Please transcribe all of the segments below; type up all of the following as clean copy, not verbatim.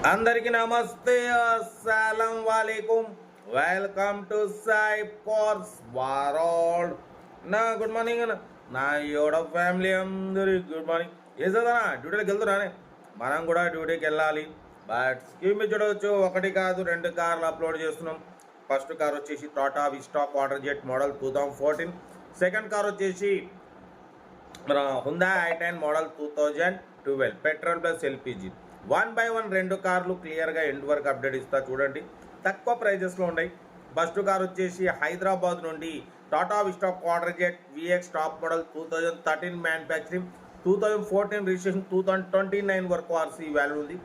అందరికీ నమస్తే, అస్సలం వాలేకుం. Welcome to Sai cars world. నా గుడ్ మార్నింగ్ అన్న, నా యోడ ఫ్యామిలీ అందరి గుడ్ మార్నింగ్. ఏ చదవనా డ్యూటీకి వెళ్తున్నానే, మనం కూడా డ్యూటీకి వెళ్ళాలి. బట్ స్కీమ్ చూడవచ్చు, ఒకటి కాదు రెండు కార్లు అప్లోడ్ చేస్తున్నాం. ఫస్ట్ కార్ వచ్చేసి Tata Vista quarter jet model 2014. Second car వచ్చేసి మన హుందా i10 model 2012 petrol plus LPG. 1/1 రెండు కార్లు క్లియర్గా ఎండ్ వరకు అప్డేట్ ఇస్తా చూడండి. తక్కువ ప్రైజెస్లో ఉన్నాయి. ఫస్ట్ కార్ వచ్చేసి హైదరాబాద్ నుండి Tata Vista Quadrajet VX top model 2013 manufacturing, 2014 registration, 2029 వరకు ఆర్సీ వాల్యూ ఉంది.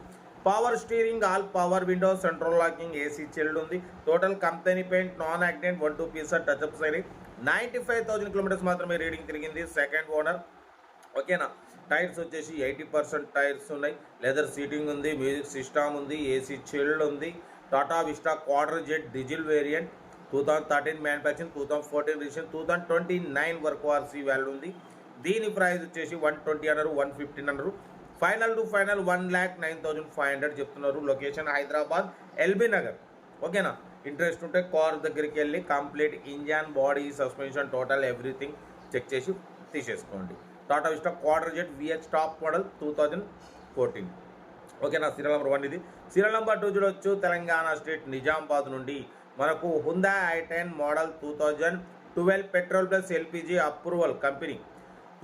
Power steering, all power windows, central locking, AC chilled ఉంది. Total company paint, non accident, 1-2 పీసర్ టచ్అప్స్ అయినాయి. 95,000 కిలోమీటర్స్ మాత్రమే రీడింగ్ తిరిగింది. Second owner. ఓకేనా. టైర్స్ వచ్చేసి 80% టైర్స్ ఉన్నాయి. లెదర్ సీటింగ్ ఉంది, మ్యూజిక్ సిస్టమ్ ఉంది, ఏసీ చిల్డ్ ఉంది. Tata Vista quarter jet diesel variant, 2013 manufacturing, 2014 registration, 2029 వరకు ఆర్సీ వాల్యూ ఉంది. దీని ప్రైస్ వచ్చేసి 120 అన్నారు, 115 అన్నారు. ఫైనల్ టు ఫైనల్ 1,09,500 చెప్తున్నారు. Location Hyderabad, LB Nagar. ఓకేనా. ఇంట్రెస్ట్ ఉంటే కార్ దగ్గరికి వెళ్ళి complete engine, body, suspension, total everything check చేసి తీసేసుకోండి. Tata Vista Quadrajet VX top model 2014. ఓకేనా. సీరియల్ నెంబర్ 1 ఇది. సీరియల్ నెంబర్ 2 చూడవచ్చు. తెలంగాణ స్టేట్ నిజామాబాద్ నుండి మనకు హుందా i10 model 2012 petrol plus LPG approval company,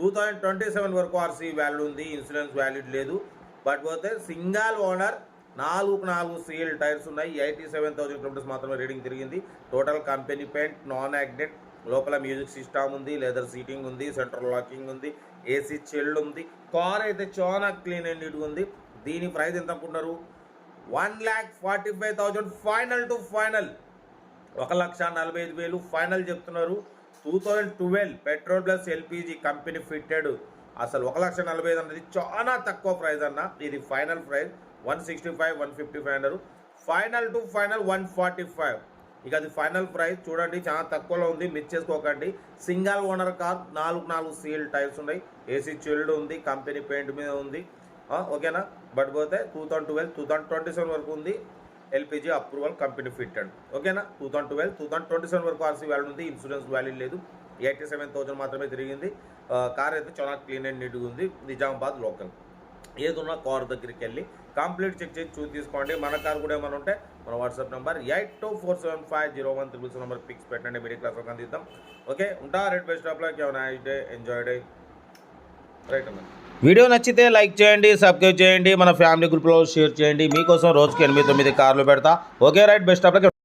2027 వరకు ఆర్సీ వాల్యూ ఉంది. ఇన్సూరెన్స్ వ్యాలిడ్ లేదు. బట్ పోతే సింగల్ ఓనర్, 4 సీల్ టైర్స్ ఉన్నాయి. 87,000 కిలోమీటర్స్ మాత్రమే రీడింగ్ తిరిగింది. Total company paint, non accident, లోపల మ్యూజిక్ సిస్టమ్ ఉంది, లెదర్ సీటింగ్ ఉంది, సెంట్రల్ లాకింగ్ ఉంది, ఏసీ చిల్డ్ ఉంది. కార్ అయితే చాలా క్లీన్ అండ్ నీట్గా ఉంది. దీని ప్రైస్ ఎంత అనుకుంటున్నారు? 1,45,000 ఫైనల్ టు ఫైనల్. 1,45,000 ఫైనల్ చెప్తున్నారు. 2012 petrol plus LPG company fitted. అసలు 1,45,000 అనేది చాలా తక్కువ ప్రైస్ అన్న. ఇది ఫైనల్ ప్రైస్ 165, 155 అన్నారు. Final to final 145. ఇక అది ఫైనల్ ప్రైస్. చూడండి, చాలా తక్కువలో ఉంది, మిస్ చేసుకోకండి. Single owner car, 4 seal tyres ఉన్నాయి, ఏసీ చిల్డ్ ఉంది, కంపెనీ పెయింట్ మీద ఉంది. ఓకేనా. బట్ పోతే 2012, 2027 వరకు ఉంది. LPG approval company fitted. ఓకేనా. 2012, 2027 వరకు ఆర్సీ వాల్యూ ఉంది. ఇన్సూరెన్స్ వాల్యూ లేదు. 87,000 మాత్రమే తిరిగింది. కార్ అయితే చాలా క్లీన్ అండ్ నీట్గా ఉంది. నిజామాబాద్ లోకల్. ఏదున్నా కార్ దగ్గరికి వెళ్ళి కంప్లీట్ చెక్ చేసి చూసి తీసుకోండి. మన కార్ కూడా ఏమైనా ఉంటే మన వాట్సాప్ నెంబర్ 82475013 నెంబర్ పిక్స్ పెట్టండి. మీడియా క్లాస్ అందిద్దాం. ఓకే, ఉంటా. రెడ్ best of luck. Have a nice day, enjoy day. Right అన్న. వీడియో నచ్చితే లైక్ చేయండి, సబ్స్క్రైబ్ చేయండి, మన ఫ్యామిలీ గ్రూప్లో షేర్ చేయండి. మీకోసం రోజుకి 8-9 కార్లు పెడతా. Okay, right best of luck.